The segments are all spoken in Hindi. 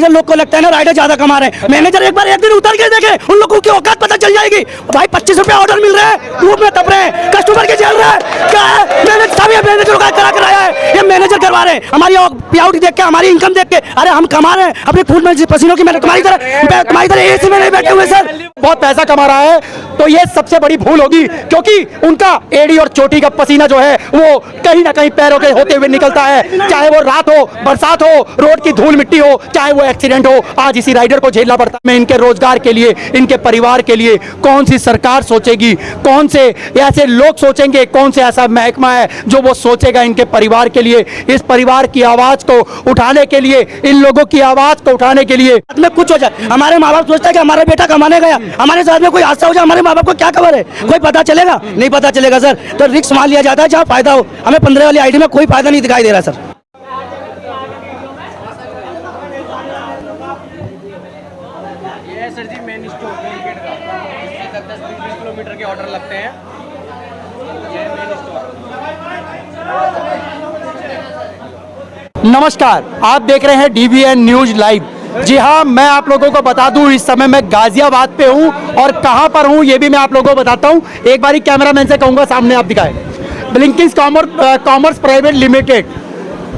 मैनेजर लोग को लगता है ना राइडर ज्यादा कमा रहे हैं। मैनेजर एक बार एक दिन उतर के देखे, उन लोगों की औकात पता चल जाएगी। भाई 25 रुपया ऑर्डर मिल रहा है, धूप में तप रहे हैं, कस्टमर के झेल रहे हैं। क्या है मैनेजर का करा कराया है, ये मैनेजर करवा रहे हैं। हमारी पे-आउट देख के, हमारी इनकम देख के, अरे हम कमा रहे हैं अपने खून में पसीनों की मेहनत। तुम्हारी तरह एसी में नहीं बैठे हुए सर, बहुत पैसा कमा रहा है, तो ये सबसे बड़ी भूल होगी, क्योंकि उनका एड़ी और चोटी का पसीना जो है वो कहीं ना कहीं पैरों के होते हुए निकलता है। चाहे वो रात हो, बरसात हो, रोड की धूल मिट्टी हो, चाहे वो एक्सीडेंट हो, आज इसी राइडर को झेलना पड़ता है। इनके रोजगार के लिए, इनके परिवार के लिए कौन सी सरकार सोचेगी, कौन से ऐसे लोग सोचेंगे, कौन से ऐसा महकमा है जो वो सोचेगा इनके परिवार के लिए। इस परिवार की आवाज को उठाने के लिए, इन लोगों की आवाज को उठाने के लिए में कुछ हो जाए। हमारे माँ बाप सोचता है कि हमारा बेटा कमाने गया, हमारे साथ में कोई हादसा हो जाए, हमारे माँ बाप को क्या खबर है? कोई पता चलेगा? नहीं पता चलेगा सर। तो रिस्क मान लिया जाता है जहाँ फायदा हो। हमें 15 वाली आईडी में कोई फायदा नहीं दिखाई दे रहा सर। ये सर जी मेन स्टोर ब्लिंकिट का, इससे 10-20 किलोमीटर के ऑर्डर लगते हैं। ये मेन स्टोर। नमस्कार, आप देख रहे हैं DBN न्यूज लाइव। जी हाँ, मैं आप लोगों को बता दूं इस समय मैं गाजियाबाद पे हूं और कहां पर हूं ये भी मैं आप लोगों को बताता हूं। एक बारी कैमरामैन से कहूंगा सामने आप दिखाएं। ब्लिंकिट कॉमर्स प्राइवेट लिमिटेड,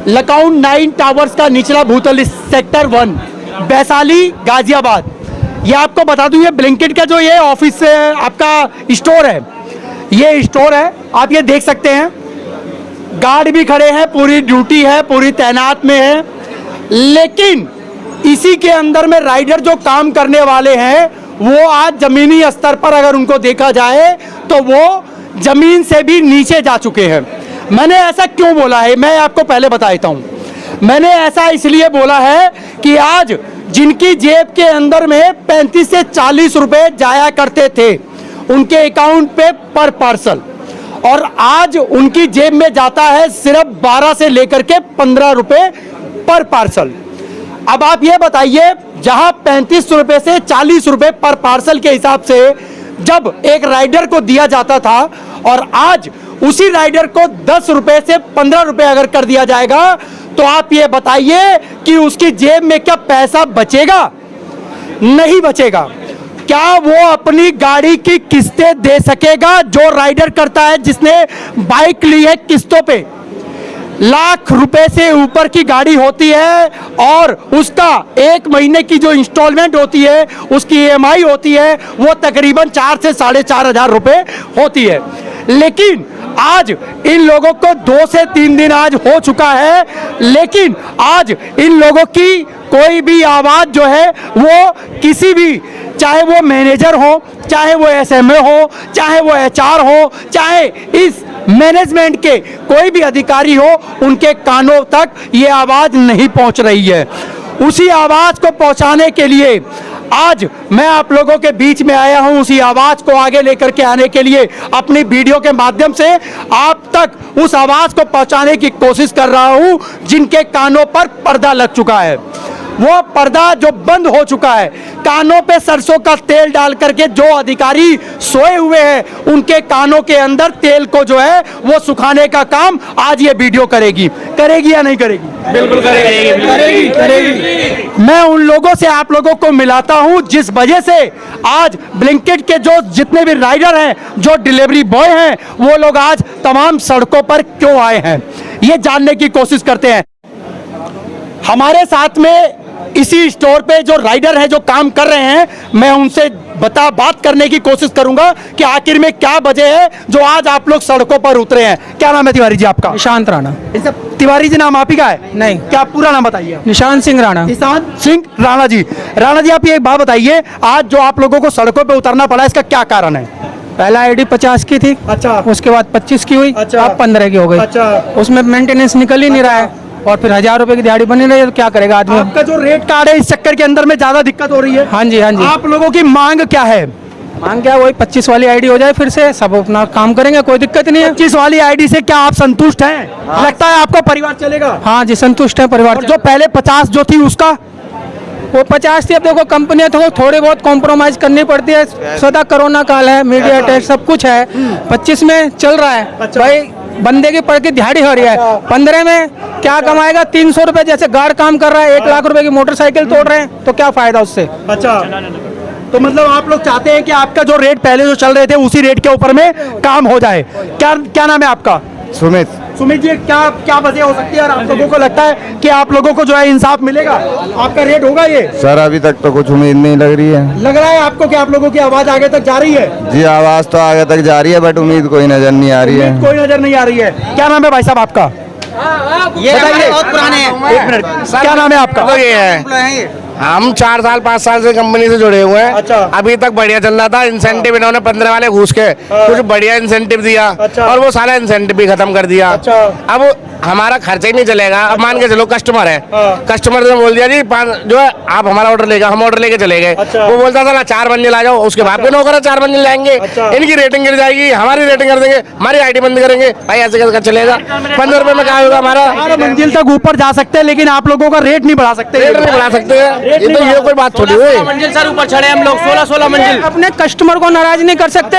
लकाउंट 9 टावर्स का निचला भूतल, सेक्टर 1, वैशाली, गाजियाबाद। ये आपको बता दूं, ये ब्लिंकिट का जो ये ऑफिस है, आपका स्टोर है, ये स्टोर है, आप ये देख सकते हैं। गार्ड भी खड़े हैं, पूरी ड्यूटी है, पूरी तैनात में है। लेकिन इसी के अंदर में राइडर जो काम करने वाले हैं वो आज जमीनी स्तर पर अगर उनको देखा जाए तो वो जमीन से भी नीचे जा चुके हैं। मैंने ऐसा क्यों बोला है मैं आपको पहले बता देता हूं। मैंने ऐसा इसलिए बोला है कि आज जिनकी जेब के अंदर में 35 से 40 रुपए जाया करते थे उनके अकाउंट पे पर पार्सल, और आज उनकी जेब में जाता है सिर्फ 12 से लेकर के 15 रुपए पर पार्सल। अब आप ये बताइए, जहां 35 रुपए से 40 रुपए पर पार्सल के हिसाब से जब एक राइडर को दिया जाता था, और आज उसी राइडर को 10 रुपए से 15 रुपए अगर कर दिया जाएगा, तो आप ये बताइए कि उसकी जेब में क्या पैसा बचेगा? नहीं बचेगा। क्या वो अपनी गाड़ी की किस्तें दे सकेगा? जो राइडर करता है, जिसने बाइक ली है किस्तों पे, लाख रुपए से ऊपर की गाड़ी होती है और उसका एक महीने की जो इंस्टॉलमेंट होती है, उसकी EMI होती है, वो तकरीबन 4 से 4,500 रुपए होती है। लेकिन आज इन लोगों को 2 से 3 दिन आज हो चुका है, लेकिन आज इन लोगों की कोई भी आवाज जो है वो किसी भी, चाहे वो मैनेजर हो, चाहे वो SMA हो, चाहे वो HR हो, चाहे इस मैनेजमेंट के कोई भी अधिकारी हो, उनके कानों तक ये आवाज नहीं पहुंच रही है। उसी आवाज को पहुंचाने के लिए आज मैं आप लोगों के बीच में आया हूं, उसी आवाज को आगे लेकर के आने के लिए अपनी वीडियो के माध्यम से आप तक उस आवाज को पहुंचाने की कोशिश कर रहा हूं, जिनके कानों पर पर्दा लग चुका है। वो पर्दा जो बंद हो चुका है, कानों पे सरसों का तेल डाल करके जो अधिकारी सोए हुए हैं, उनके कानों के अंदर तेल को जो है वो सुखाने का काम आज ये वीडियो करेगी। करेगी या नहीं करेगी? बिल्कुल करेगी। मैं उन लोगों से आप लोगों को मिलाता हूं जिस वजह से आज ब्लिंकिट के जो जितने भी राइडर हैं, जो डिलीवरी बॉय हैं, वो लोग आज तमाम सड़कों पर क्यों आए हैं, ये जानने की कोशिश करते हैं। हमारे साथ में इसी स्टोर पे जो राइडर हैं, जो काम कर रहे हैं, मैं उनसे बात करने की कोशिश करूंगा कि आखिर में क्या वजह है जो आज आप लोग सड़कों पर उतरे हैं। क्या नाम है तिवारी जी आपका? निशांत राणा। तिवारी जी नाम आप ही का है? नहीं। क्या पूरा नाम बताइए? निशांत सिंह राणा। निशांत सिंह राणा जी। राणा जी, आप ये एक बात बताइए, आज जो आप लोगों को सड़कों पे उतरना पड़ा, इसका क्या कारण है? पहला आईडी 50 की थी। अच्छा। उसके बाद 25 की हुई। अच्छा। अब 15 की हो गई। अच्छा। उसमें मेंटेनेंस निकल ही नहीं रहा है, और फिर 1000 रुपए की दिहाड़ी बनी रही है, तो क्या करेगा आदमी? आपका जो रेट कार्ड है, इस चक्कर के अंदर में ज्यादा दिक्कत हो रही है। हाँ जी, हाँ जी। आप लोगों की मांग क्या है? मांग क्या, वही 25 वाली आईडी हो जाए, फिर से सब अपना काम करेंगे, कोई दिक्कत नहीं है। 25 वाली आईडी से क्या आप संतुष्ट हैं? हाँ। लगता है आपका परिवार चलेगा? हाँ जी, संतुष्ट है परिवार। और जो पहले 50 जो थी उसका, वो 50 थी, अब देखो कंपनियां तो थोड़ी बहुत कॉम्प्रोमाइज करनी पड़ती है, सदा कोरोना काल है, मीडिया टेस्ट सब कुछ है। 25 में चल रहा है। अच्छा। भाई बंदे की पड़ के दिहाड़ी हो रही है 15 में क्या कमाएगा 300 रुपए जैसे गार्ड काम कर रहा है 1 लाख रुपए की मोटरसाइकिल तोड़ रहे हैं तो क्या फायदा उससे। अच्छा, तो मतलब आप लोग चाहते हैं कि आपका जो रेट पहले जो चल रहे थे उसी रेट के ऊपर में काम हो जाए। क्या क्या नाम है आपका? सुमित। सुमित जी, क्या क्या वजह हो सकती है और आप लोगों को लगता है कि आप लोगों को जो है इंसाफ मिलेगा, आपका रेट होगा ये? सर अभी तक तो कुछ उम्मीद नहीं लग रही है। लग रहा है आपको कि आप लोगों की आवाज आगे तक जा रही है? जी आवाज तो आगे तक जा रही है बट उम्मीद कोई नजर नहीं आ रही है। उम्मीद कोई नजर नहीं आ रही है। क्या नाम है भाई साहब आपका? ये बताइए। बहुत पुराने हैं। एक मिनट, क्या नाम है आपका? तो ये है हम 4 साल 5 साल से कंपनी से जुड़े हुए हैं। अच्छा। अभी तक बढ़िया चल रहा था। इंसेंटिव इन्होंने 15 वाले घुस के कुछ बढ़िया इंसेंटिव दिया। अच्छा। और वो सारा इंसेंटिव भी खत्म कर दिया। अच्छा। अब हमारा खर्चा ही नहीं चलेगा। अब मान के चलो कस्टमर है, कस्टमर ने बोल दिया जी जो है आप हमारा ऑर्डर लेगा, हम ऑर्डर लेके चले गए। अच्छा। वो बोलता था ना 4 मंजिल आ जाओ, उसके बाद के नौकर 4 मंजिल लाएंगे। अच्छा। इनकी रेटिंग गिर जाएगी, हमारी रेटिंग कर देंगे, हमारी आईडी बंद करेंगे। भाई ऐसे कैसे चलेगा? 15 रुपए में क्या होगा हमारा? 4 मंजिल तक ऊपर जा सकते हैं लेकिन आप लोगों का रेट नहीं बढ़ा सकते। रेट नहीं बढ़ा सकते हैं। ये तो ये कोई बात थोड़ी हुई। मंजिल सर ऊपर चढ़े हम लोग 16 मंजिल। अपने कस्टमर को नाराज नहीं कर सकते,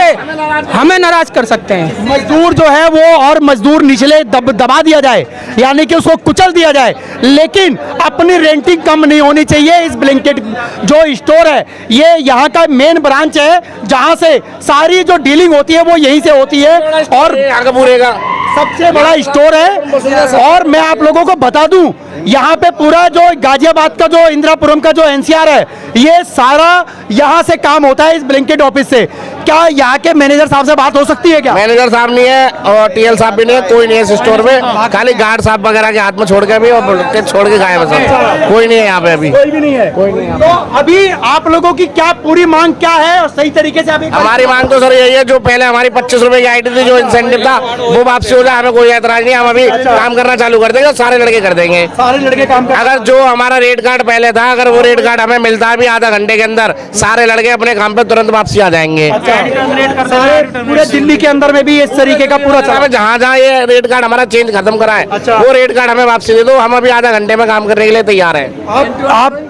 हमें नाराज कर सकते हैं। मजदूर जो है वो और मजदूर निचले दबा दिया जाए, यानी कि उसको कुचल दिया जाए, लेकिन अपनी रेंटिंग कम नहीं होनी चाहिए। इस ब्लिंकिट जो स्टोर है ये यहाँ का मेन ब्रांच है जहाँ से सारी जो डीलिंग होती है वो यहीं से होती है और यहाँ का पूरेगा सबसे बड़ा स्टोर है। और मैं आप लोगों को बता दूं यहाँ पे पूरा जो गाजियाबाद का जो इंदिरापुरम का जो एनसीआर है ये सारा यहाँ से काम होता है इस ब्लिंकिट ऑफिस से। क्या यहाँ के मैनेजर साहब से बात हो सकती है क्या? मैनेजर साहब नहीं है और टीएल साहब भी नहीं है, कोई नहीं है इस स्टोर में। खाली गार्ड साहब वगैरह के हाथ में छोड़ के भी और छोड़ के गए सब, कोई नहीं है यहाँ पे अभी। कोई भी नहीं है। तो अभी आप लोगों की क्या पूरी मांग क्या है और सही तरीके से अभी हमारी मांग तो सर यही है, जो पहले हमारी 25 रुपए की आईडी थी, जो इंसेंटिव था वो वापसी हो जाए, हमें कोई एतराज नहीं। हम अभी काम करना चालू कर देंगे, सारे लड़के कर देंगे। सारे लड़के काम कर अगर जो हमारा रेट कार्ड पहले था, अगर वो रेट कार्ड हमें मिलता है भी आधा घंटे के अंदर, सारे लड़के अपने काम पे तुरंत वापसी आ जाएंगे। सारे पूरे दिल्ली के अंदर में भी इस तरीके का पूरा चला। हमें जहाँ जहाँ ये रेट कार्ड हमारा चेंज खत्म करा है, अच्छा। वो रेट कार्ड हमें वापसी दे दो, हम अभी आधा घंटे में काम करने के लिए तैयार हैं। आप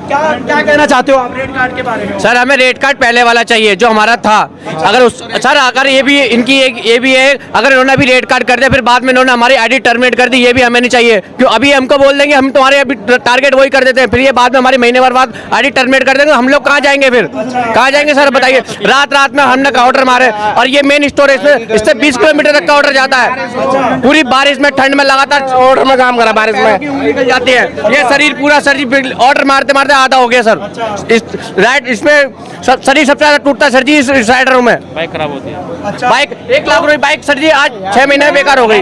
क्या क्या कहना चाहते हो आप रेट कार्ड के बारे में? सर हमें रेट कार्ड पहले वाला चाहिए जो हमारा था। अगर उस सर अगर ये भी इनकी एक ये भी है, अगर इन्होंने अभी रेट कार्ड कर दिया फिर बाद में इन्होंने हमारी आईडी टर्मिनेट कर दी, ये भी हमें नहीं चाहिए। क्यों अभी हमको बोल देंगे हम तुम्हारे अभी टारगेट वही कर देते हैं, फिर ये बाद में हमारी महीने भर बाद आईडी टर्मिनेट कर देंगे, हम लोग कहाँ जाएंगे? फिर कहाँ जाएंगे सर बताइए? रात में हमने ऑर्डर मारे और ये मेन स्टोर है, इससे 20 किलोमीटर तक का ऑर्डर जाता है। पूरी बारिश में ठंड में लगातार ऑर्डर में काम करा, बारिश में निकल जाती है। ये शरीर पूरा सर जी ऑर्डर मारते मारते आधा हो गया सर। राइट इसमें शरीर सबसे ज्यादा टूटता है सर जी इस राइडरों में। बाइक खराब होती है। बाइक 1 लाख रुपए बाइक सर जी आज 6 महीने में बेकार हो गई।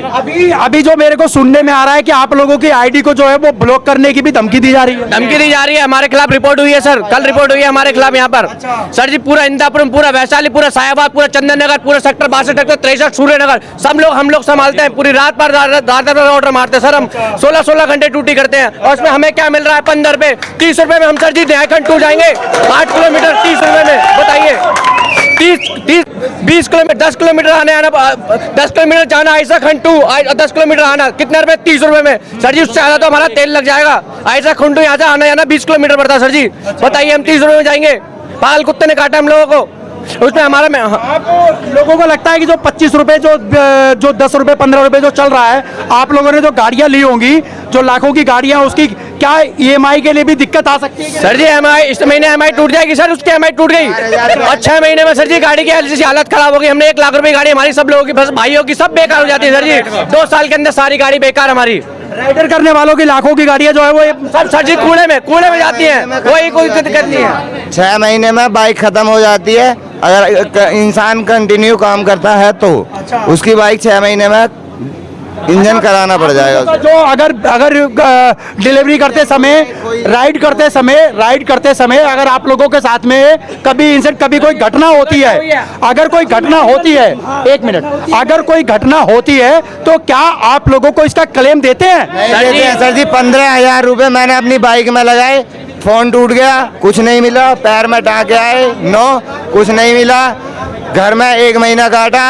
अभी जो मेरे को सुनने में आ रहा है कि आप लोगों की आईडी को जो है वो ब्लॉक करने की भी धमकी दी जा रही है। धमकी दी जा रही है, हमारे खिलाफ रिपोर्ट हुई है सर, कल रिपोर्ट हुई है हमारे खिलाफ यहाँ पर। सर जी पूरा इंदापुरम, पूरा वैशाली, पूरा सायाबाद, पूरा चंदन नगर, पूरा सेक्टर 62, सेक्टर 63, सूर्यनगर सब लोग हम लोग संभालते हैं। पूरी रात पर ऑर्डर मारते हैं सर, हम 16 घंटे ड्यूटी करते हैं और उसमें हमें क्या मिल रहा है? 15 रुपए 30 रुपए में हम सर जी न्यायखंड टू जाएंगे 8 किलोमीटर 30 रुपए में, बताइए 20 किलोमीटर 10 किलोमीटर आने आना 10 किलोमीटर जाना, ऐसा खंड टू 10 किलोमीटर आना कितने रुपए? 30 रुपए में सर जी। उससे ज्यादा तो हमारा तेल लग जाएगा। ऐसा खंड टू यहाँ से आना जाना 20 किलोमीटर पड़ता है सर जी, बताइए हम 30 रुपए में जाएंगे? पागल कुत्ते ने काटा हम लोगों को। उसमें हमारा आप लोगों को लगता है कि जो 25 रुपए जो 10 रुपए 15 रुपए जो चल रहा है, आप लोगों ने जो गाड़ियां ली होंगी, जो लाखों की गाड़ियां, उसकी क्या ईएमआई के लिए भी दिक्कत आ सकती है सर जी? EMI इस महीने EMI टूट जाएगी सर, उसकी EMI टूट गई और 6 महीने में सर जी गाड़ी की ऐसी हालत खराब होगी। हमने 1 लाख रुपए गाड़ी हमारी सब लोगों की, बस भाइयों की सब बेकार हो जाती है सर जी। 2 साल के अंदर सारी गाड़ी बेकार हमारी। राइडर करने वालों की लाखों की गाड़ियां जो है वो सब सर जी कूड़े में जाती हैं, कोई दिक्कत नहीं है। 6 महीने में बाइक खत्म हो जाती है अगर इंसान कंटिन्यू काम करता है तो। उसकी बाइक 6 महीने में इंजन कराना पड़ जाएगा उसको। जो अगर डिलीवरी करते समय राइड करते समय अगर आप लोगों के साथ में कभी कोई घटना होती है, अगर कोई घटना होती है, 1 मिनट, अगर कोई घटना होती है तो क्या आप लोगों को इसका क्लेम देते हैं? नहीं देते हैं सर जी। 15,000 रुपए मैंने अपनी बाइक में लगाए, फोन टूट गया, कुछ नहीं मिला, पैर में टाँके आए, कुछ नहीं मिला। घर में 1 महीना काटा,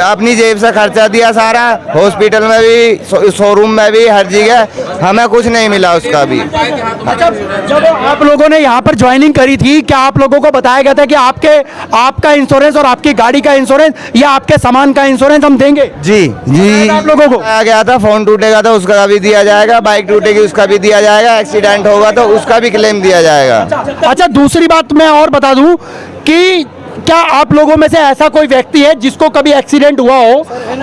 अपनी जेब से खर्चा दिया सारा, हॉस्पिटल में भी, शोरूम में भी, हर जगह हमें कुछ नहीं मिला उसका भी। अच्छा, जब आप लोगों ने यहाँ पर ज्वाइनिंग करी थी, क्या आप लोगों को बताया गया था कि आपका इंश्योरेंस और आपकी गाड़ी का इंश्योरेंस या आपके सामान का इंश्योरेंस हम देंगे? जी जी, आप लोगों को आ गया था, फोन टूटेगा तो उसका भी दिया जाएगा, बाइक टूटेगी उसका भी दिया जाएगा, एक्सीडेंट होगा तो उसका भी क्लेम दिया जाएगा। अच्छा, दूसरी बात मैं और बता दूं कि क्या आप लोगों में से ऐसा कोई व्यक्ति है जिसको कभी एक्सीडेंट हुआ हो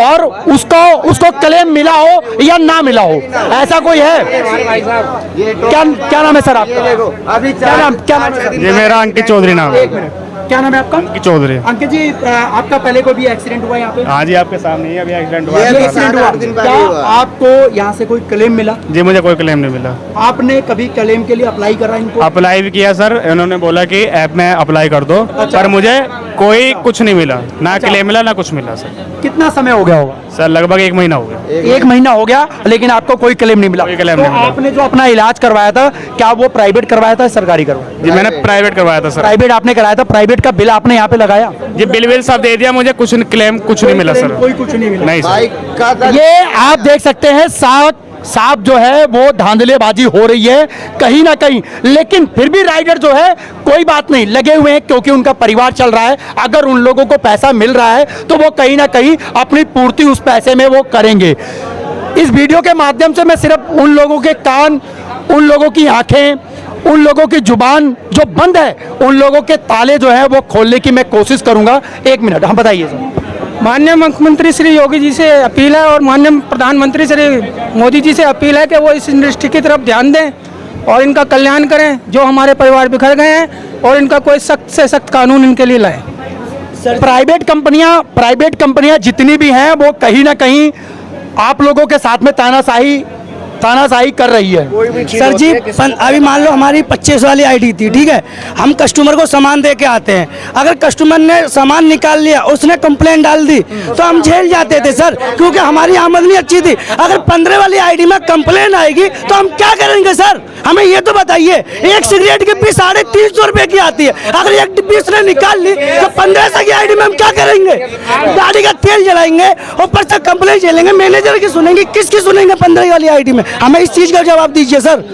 और उसको क्लेम मिला हो या ना मिला हो? ऐसा कोई है? क्या नाम है सर आपका? अभी क्या नाम है? ये मेरा अंकित चौधरी नाम है। एक मिनट, क्या नाम है आपका? अंकित चौधरी। अंकित जी, आपका पहले कोई भी एक्सीडेंट हुआ यहाँ पे? हाँ जी, आपके सामने ही अभी एक्सीडेंट हुआ ये है। भी एक्सीडेंट 7-8 हुआ, दिन क्या पहले हुआ। आपको यहाँ से कोई क्लेम मिला? जी, मुझे कोई क्लेम नहीं मिला। आपने कभी क्लेम के लिए अप्लाई करा इनको? अप्लाई भी किया सर, इन्होंने बोला कि ऐप में अप्लाई कर दो, पर मुझे कोई कुछ नहीं मिला, ना क्लेम मिला ना कुछ मिला सर। कितना समय हो गया होगा? सर लगभग 1 महीना हो गया। 1 महीना हो गया, लेकिन आपको कोई क्लेम नहीं मिला? कोई क्लेम तो नहीं मिला। आपने जो अपना इलाज करवाया था, क्या वो प्राइवेट करवाया था, सरकारी करवाया? जी, मैंने प्राइवेट करवाया था सर। प्राइवेट आपने कराया था, प्राइवेट का बिल आपने यहाँ पे लगाया? जी, बिल सब दे दिया, मुझे कुछ क्लेम कुछ नहीं मिला सर। कोई कुछ नहीं मिला? नहीं सर। बाइक का था। ये आप देख सकते हैं, साफ जो है वो धांधलेबाजी हो रही है कहीं ना कहीं, लेकिन फिर भी राइडर जो है कोई बात नहीं, लगे हुए हैं क्योंकि उनका परिवार चल रहा है। अगर उन लोगों को पैसा मिल रहा है तो वो कहीं ना कहीं अपनी पूर्ति उस पैसे में वो करेंगे। इस वीडियो के माध्यम से मैं सिर्फ उन लोगों के कान, उन लोगों की आंखें, उन लोगों की जुबान जो बंद है, उन लोगों के ताले जो है वो खोलने की मैं कोशिश करूंगा। 1 मिनट, हम बताइए सर। माननीय मुख्यमंत्री श्री योगी जी से अपील है और माननीय प्रधानमंत्री श्री मोदी जी से अपील है कि वो इस इंडस्ट्री की तरफ ध्यान दें और इनका कल्याण करें, जो हमारे परिवार बिखर गए हैं, और इनका कोई सख्त से सख्त कानून इनके लिए लाएं। प्राइवेट कंपनियां जितनी भी हैं वो कहीं ना कहीं आप लोगों के साथ में तानाशाही कर रही है। सर जी, अभी मान लो हमारी 25 वाली आईडी थी, ठीक है, हम कस्टमर को सामान दे के आते हैं, अगर कस्टमर ने सामान निकाल लिया, उसने कंप्लेंट डाल दी तो हम झेल जाते थे सर, क्योंकि हमारी आमदनी अच्छी थी। अगर 15 वाली आईडी में कंप्लेंट आएगी तो हम क्या करेंगे सर? हमें ये तो बताइए। एक सिगरेट की फीस 350 रुपए की आती है, अगर एक फीस ने निकाल ली तो 1500 की आईडी में हम क्या करेंगे? गाड़ी का तेल जलाएंगे, ऊपर से कंप्लेंट झेलेंगे, मैनेजर की सुनेंगे, किसकी सुनेंगे 15 वाली आईडी में? हमें इस चीज का जवाब दीजिए सर,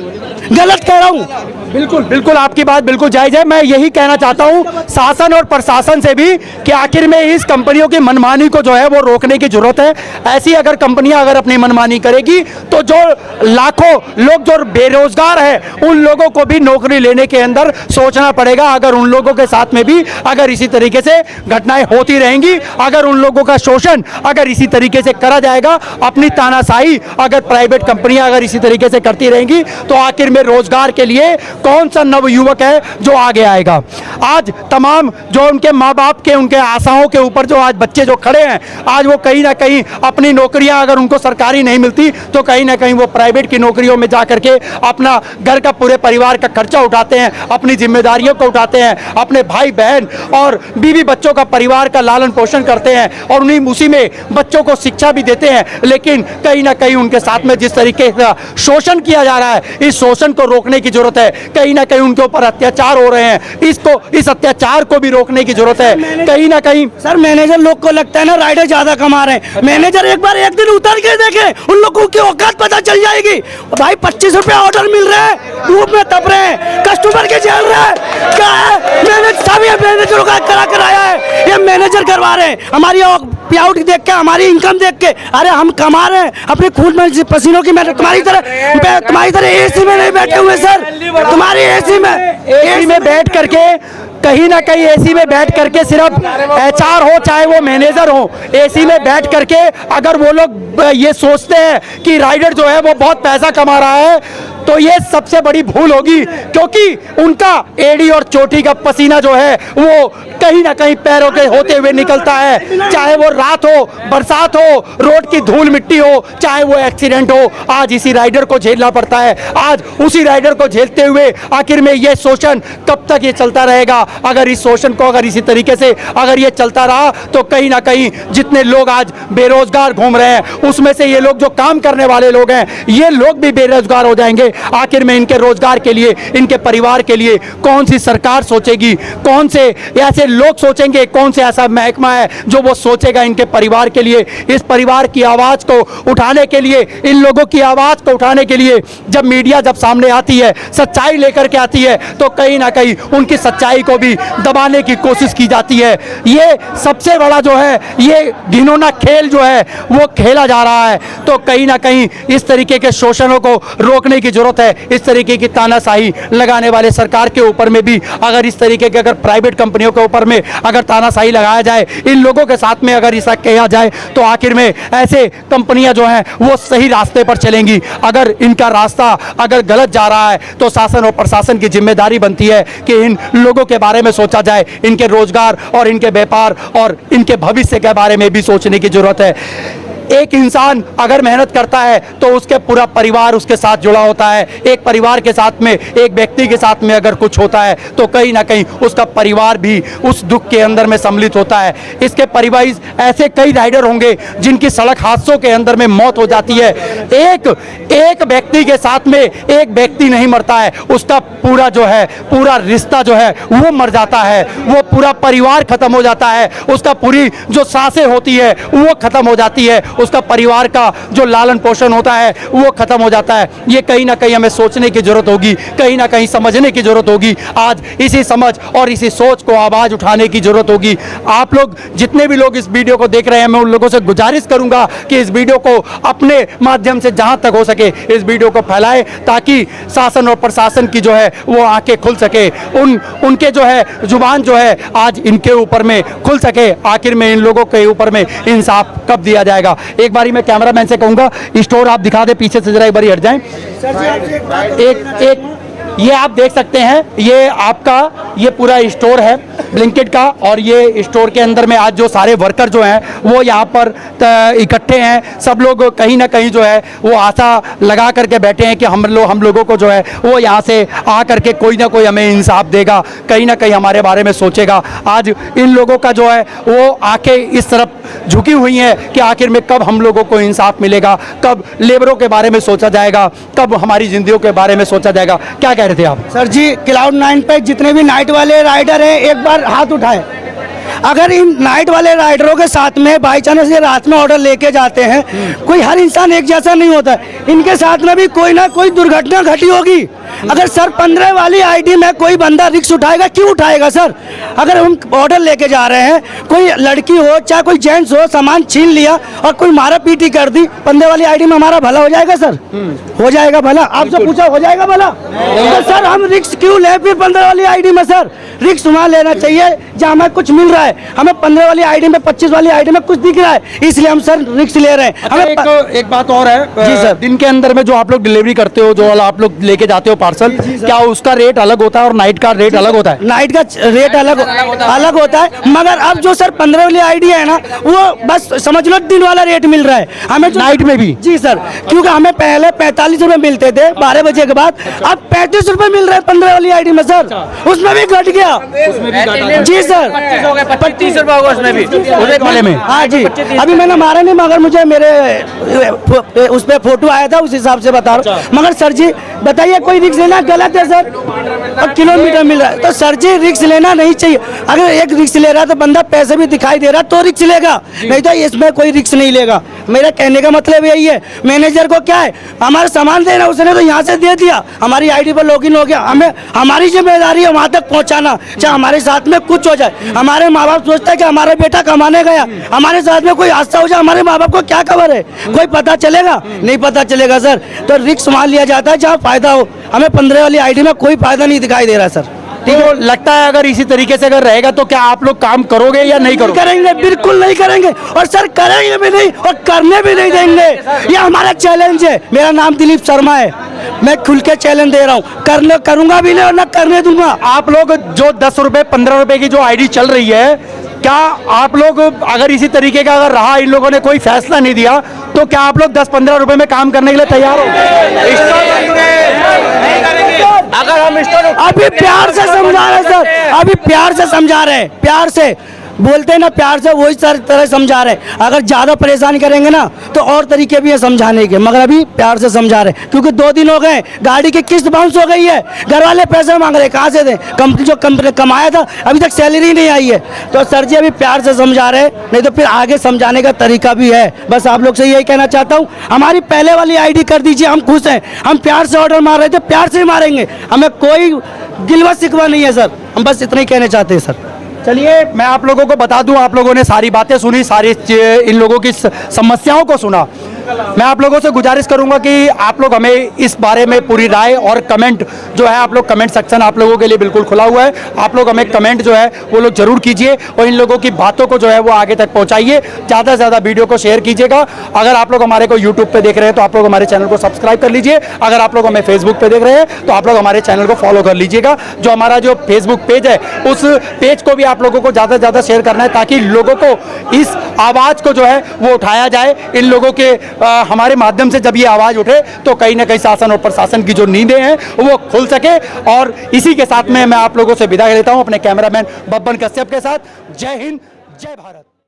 गलत कह रहा हूँ। बिल्कुल आपकी बात बिल्कुल जायज है। मैं यही कहना चाहता हूं शासन और प्रशासन से भी कि आखिर में इस कंपनियों की मनमानी को जो है वो रोकने की जरूरत है। ऐसी अगर कंपनियां अगर अपनी मनमानी करेगी तो जो लाखों लोग जो बेरोजगार हैं उन लोगों को भी नौकरी लेने के अंदर सोचना पड़ेगा। अगर उन लोगों के साथ में भी अगर इसी तरीके से घटनाएं होती रहेंगी, अगर उन लोगों का शोषण अगर इसी तरीके से करा जाएगा, अपनी तानाशाही अगर प्राइवेट कंपनियां अगर इसी तरीके से करती रहेंगी, तो आखिर में रोजगार के लिए कौन सा नवयुवक है जो आगे आएगा? आज तमाम जो उनके माँ बाप के उनके आशाओं के ऊपर जो आज बच्चे जो खड़े हैं, आज वो कहीं ना कहीं अपनी नौकरियां अगर उनको सरकारी नहीं मिलती तो कहीं ना कहीं वो प्राइवेट की नौकरियों में जा करके अपना घर का पूरे परिवार का खर्चा उठाते हैं, अपनी जिम्मेदारियों को उठाते हैं, अपने भाई बहन और बीवी बच्चों का परिवार का लालन पोषण करते हैं और उसी में बच्चों को शिक्षा भी देते हैं। लेकिन कहीं ना कहीं उनके साथ में जिस तरीके का शोषण किया जा रहा है, इस शोषण को रोकने की जरूरत है। कहीं ना कहीं उनके ऊपर अत्याचार हो रहे हैं, इस अत्याचार को भी रोकने की जरूरत है। कहीं ना कहीं सर मैनेजर लोग को लगता है ना राइडर ज्यादा कमा रहे हैं। मैनेजर एक बार एक दिन उतर के देखे, उन लोगों की औकात पता चल जाएगी। भाई 25 रुपया ऑर्डर मिल रहे हैं, धूप में तप रहे हैं, कस्टमर के झेल रहे हैं, क्या है? मैनेजर का करा कराया है, ये मैनेजर करवा रहे हैं। हमारी पेआउट देख के, हमारी इनकम देख के, अरे हम कमा रहे हैं अपने खून में पसीनों की मेहनत। तुम्हारी तरह एसी में नहीं बैठे हुए सर, तुम्हारी एसी में बैठ करके कहीं ना कहीं एसी में बैठ करके सिर्फ HR हो चाहे वो मैनेजर हो, एसी में बैठ करके अगर वो लोग ये सोचते हैं कि राइडर जो है वो बहुत पैसा कमा रहा है, तो ये सबसे बड़ी भूल होगी। क्योंकि उनका एड़ी और चोटी का पसीना जो है वो कहीं ना कहीं पैरों के होते हुए निकलता है, चाहे वो रात हो, बरसात हो, रोड की धूल मिट्टी हो, चाहे वो एक्सीडेंट हो, आज इसी राइडर को झेलना पड़ता है। आज उसी राइडर को झेलते हुए आखिर में ये शोषण कब तक ये चलता रहेगा? अगर इस शोषण को अगर इसी तरीके से अगर ये चलता रहा तो कहीं ना कहीं जितने लोग आज बेरोजगार घूम रहे हैं उसमें से ये लोग जो काम करने वाले लोग हैं, ये लोग भी बेरोजगार हो जाएंगे। आखिर में इनके रोजगार के लिए, इनके परिवार के लिए कौन सी सरकार सोचेगी, कौन से ऐसे लोग सोचेंगे, कौन से ऐसा महकमा है जो वो सोचेगा इनके परिवार के लिए। इस परिवार की आवाज को उठाने के लिए, इन लोगों की आवाज को उठाने के लिए जब मीडिया जब सामने आती है, सच्चाई लेकर के आती है, तो कहीं ना कहीं उनकी सच्चाई को भी दबाने की कोशिश की जाती है। ये सबसे बड़ा जो है, ये घिनौना खेल जो है वो खेला जा रहा है। तो कहीं ना कहीं इस तरीके के शोषणों को रोकने की जरूरत है। इस तरीके की तानाशाही लगाने वाले सरकार के ऊपर में भी, अगर इस तरीके के, अगर प्राइवेट कंपनियों के ऊपर में अगर तानाशाही लगाया जाए, इन लोगों के साथ में अगर ऐसा किया जाए, तो आखिर में ऐसे कंपनियां जो हैं वो सही रास्ते पर चलेंगी। अगर इनका रास्ता अगर गलत जा रहा है, तो शासन और प्रशासन की जिम्मेदारी बनती है कि इन लोगों के बारे में सोचा जाए, इनके रोजगार और इनके व्यापार और इनके भविष्य के बारे में भी सोचने की जरूरत है। एक इंसान अगर मेहनत करता है तो उसके पूरा परिवार उसके साथ जुड़ा होता है। एक परिवार के साथ में, एक व्यक्ति के साथ में अगर कुछ होता है, तो कहीं ना कहीं उसका परिवार भी उस दुख के अंदर में सम्मिलित होता है। इसके परिवार ऐसे कई राइडर होंगे जिनकी सड़क हादसों के अंदर में मौत हो जाती है। एक व्यक्ति के साथ में एक व्यक्ति नहीं मरता है, उसका पूरा जो है, पूरा रिश्ता जो है वो मर जाता है, वो पूरा परिवार खत्म हो जाता है, उसका पूरी जो सांसें होती है वो खत्म हो जाती है, उसका परिवार का जो लालन पोषण होता है वो खत्म हो जाता है। ये कहीं ना कहीं हमें सोचने की जरूरत होगी, कहीं ना कहीं समझने की जरूरत होगी। आज इसी समझ और इसी सोच को आवाज उठाने की जरूरत होगी। आप लोग जितने भी लोग इस वीडियो को देख रहे हैं, मैं उन लोगों से गुजारिश करूंगा कि इस वीडियो को अपने माध्यम से जहां तक हो सके इस वीडियो को फैलाएं, ताकि शासन और प्रशासन की जो है वो आंखें खुल सके, उनके जो है जुबान जो है आज इनके ऊपर में खुल सके। आखिर में इन लोगों के ऊपर में इंसाफ कब दिया जाएगा। एक बारी मैं कैमरामैन से कहूंगा स्टोर आप दिखा दे, पीछे से जरा एक बारी हट जाएं। एक ये आप देख सकते हैं, ये आपका ये पूरा स्टोर है ब्लिंकिट का, और ये स्टोर के अंदर में आज जो सारे वर्कर जो हैं वो यहाँ पर इकट्ठे हैं। सब लोग कहीं ना कहीं जो है वो आशा लगा करके बैठे हैं कि हम लोगों को जो है वो यहाँ से आ करके कोई ना कोई हमें इंसाफ देगा, कहीं ना कहीं हमारे बारे में सोचेगा। आज इन लोगों का जो है वो आंखें इस तरफ झुकी हुई हैं कि आखिर में कब हम लोगों को इंसाफ मिलेगा, कब लेबरों के बारे में सोचा जाएगा, कब हमारी जिंदगियों के बारे में सोचा जाएगा। क्या कह रहे थे आप? सर जी, क्लाउड 9 पे जितने भी नाइट वाले राइडर हैं एक बार हाथ उठाएं। अगर इन नाइट वाले राइडरों के साथ में बाई चांस ये रात में ऑर्डर लेके जाते हैं, कोई हर इंसान एक जैसा नहीं होता है, इनके साथ में भी कोई ना कोई दुर्घटना घटी होगी। अगर सर 15 वाली आईडी में कोई बंदा रिक्स उठाएगा, क्यों उठाएगा सर? अगर हम ऑर्डर लेके जा रहे हैं, कोई लड़की हो चाहे कोई जेंट्स हो, सामान छीन लिया और कोई मारा पीटी कर दी, 15 वाली आईडी में हमारा भला हो जाएगा सर? हो जाएगा भला? आपसे पूछा हो जाएगा भला? तो सर हम रिक्स क्यों ले फिर 15 वाली आईडी में? सर रिक्स वहाँ लेना चाहिए जहाँ हमें कुछ मिल रहा है। हमें 15 वाली आईडी में, 25 वाली आईडी में कुछ दिख रहा है, इसलिए हम सर रिक्स ले रहे हैं। हमें एक बात और है जी सर, दिन के अंदर में जो आप लोग डिलीवरी करते हो, जो आप लोग लेके जाते हो पार्सल, क्या उसका रेट अलग होता है और नाइट का रेट अलग होता है? नाइट का रेट अलग होता है, मगर अब जो सर 15 वाली आईडी है ना, वो बस समझ लो दिन वाला रेट मिल रहा है हमें नाइट में भी। जी सर, क्योंकि हमें पहले 45 रुपए मिलते थे 12 बजे के बाद, अब 35 रुपए मिल रहे हैं 15 वाली आईडी में सर। उसमें भी घट गया जी सर, 25 रुपए होगा उसमें भी, वाले में। हाँ जी, अभी मैंने मारा नहीं, मगर मुझे मेरे उस पे फोटो आया था, उस हिसाब से बता रहा हूँ। मगर सर जी बताइए, कोई रिक्स लेना गलत है सर? अब किलोमीटर मिल रहा है तो सर जी रिक्स लेना नहीं चाहिए। अगर एक रिक्स ले रहा है तो बंदा पैसे भी दिखाई दे रहा तो रिक्स लेगा, नहीं तो इसमें कोई रिक्स नहीं लेगा। मेरा कहने का मतलब यही है, मैनेजर को क्या है, हमारा सामान देना, उसने तो यहाँ से दे दिया, हमारी आईडी पर लॉगिन हो गया, हमें हमारी जिम्मेदारी है वहाँ तक पहुँचाना, चाहे हमारे साथ में कुछ हो जाए। हमारे माँ बाप सोचता है कि हमारा बेटा कमाने गया, हमारे साथ में कोई हादसा हो जाए, हमारे माँ बाप को क्या खबर है? कोई पता चलेगा? नहीं पता चलेगा सर। तो रिक्स वहाँ लिया जाता है जहाँ फायदा हो। हमें 15 वाली आईडी में कोई फायदा नहीं दिखाई दे रहा सर। तो लगता है अगर इसी तरीके से अगर रहेगा तो क्या आप लोग काम करोगे या नहीं करोगे? करेंगे, बिल्कुल नहीं करेंगे, और सर करेंगे भी नहीं और करने भी नहीं देंगे। ये हमारा चैलेंज है। मेरा नाम दिलीप शर्मा है, मैं खुल के चैलेंज दे रहा हूँ, करूंगा भी नहीं और न करने दूंगा। आप लोग जो 10 रुपए 15 रुपए की जो आईडी चल रही है, क्या आप लोग अगर इसी तरीके का अगर रहा, इन लोगों ने कोई फैसला नहीं दिया, तो क्या आप लोग 10-15 रुपए में काम करने के लिए तैयार हो? अगर हम अभी प्यार से समझा रहे हैं सर, अभी प्यार से समझा रहे हैं, प्यार से बोलते हैं ना प्यार से, वही तरह समझा रहे हैं। अगर ज़्यादा परेशान करेंगे ना तो और तरीके भी है समझाने के, मगर अभी प्यार से समझा रहे हैं। क्योंकि 2 दिन हो गए, गाड़ी की किस्त बाउंस हो गई है, घर वाले पैसे मांग रहे हैं, कहाँ से दें? कंपनी जो कमाया था अभी तक सैलरी नहीं आई है। तो सर जी अभी प्यार से समझा रहे हैं, नहीं तो फिर आगे समझाने का तरीका भी है। बस आप लोग से यही कहना चाहता हूँ, हमारी पहले वाली ID कर दीजिए, हम खुश हैं। हम प्यार से ऑर्डर मार रहे थे, प्यार से ही मारेंगे, हमें कोई गिलवा शिकवा नहीं है सर। हम बस इतना ही कहना चाहते हैं सर। चलिए मैं आप लोगों को बता दूं, आप लोगों ने सारी बातें सुनी, सारी इन लोगों की समस्याओं को सुना। मैं आप लोगों से गुजारिश करूंगा कि आप लोग हमें इस बारे में पूरी राय और कमेंट जो है, आप लोग कमेंट सेक्शन आप लोगों के लिए बिल्कुल खुला हुआ है। आप लोग हमें कमेंट जो है वो लोग जरूर कीजिए और इन लोगों की बातों को जो है वो आगे तक पहुंचाइए। ज़्यादा से ज़्यादा वीडियो को शेयर कीजिएगा। अगर आप लोग हमारे को यूट्यूब पे देख रहे हैं तो आप लोग हमारे चैनल को सब्सक्राइब कर लीजिए। अगर आप लोग हमें फेसबुक पे देख रहे हैं तो आप लोग हमारे चैनल को फॉलो कर लीजिएगा। जो हमारा जो फेसबुक पेज है उस पेज को भी आप लोगों को ज़्यादा से ज़्यादा शेयर करना है, ताकि लोगों को इस आवाज़ को जो है वो उठाया जाए। इन लोगों के हमारे माध्यम से जब ये आवाज़ उठे तो कहीं ना कहीं शासन और प्रशासन की जो नींदें हैं वो खुल सके। और इसी के साथ में मैं आप लोगों से विदा लेता हूं अपने कैमरामैन बब्बन कश्यप के साथ। जय हिंद, जय भारत।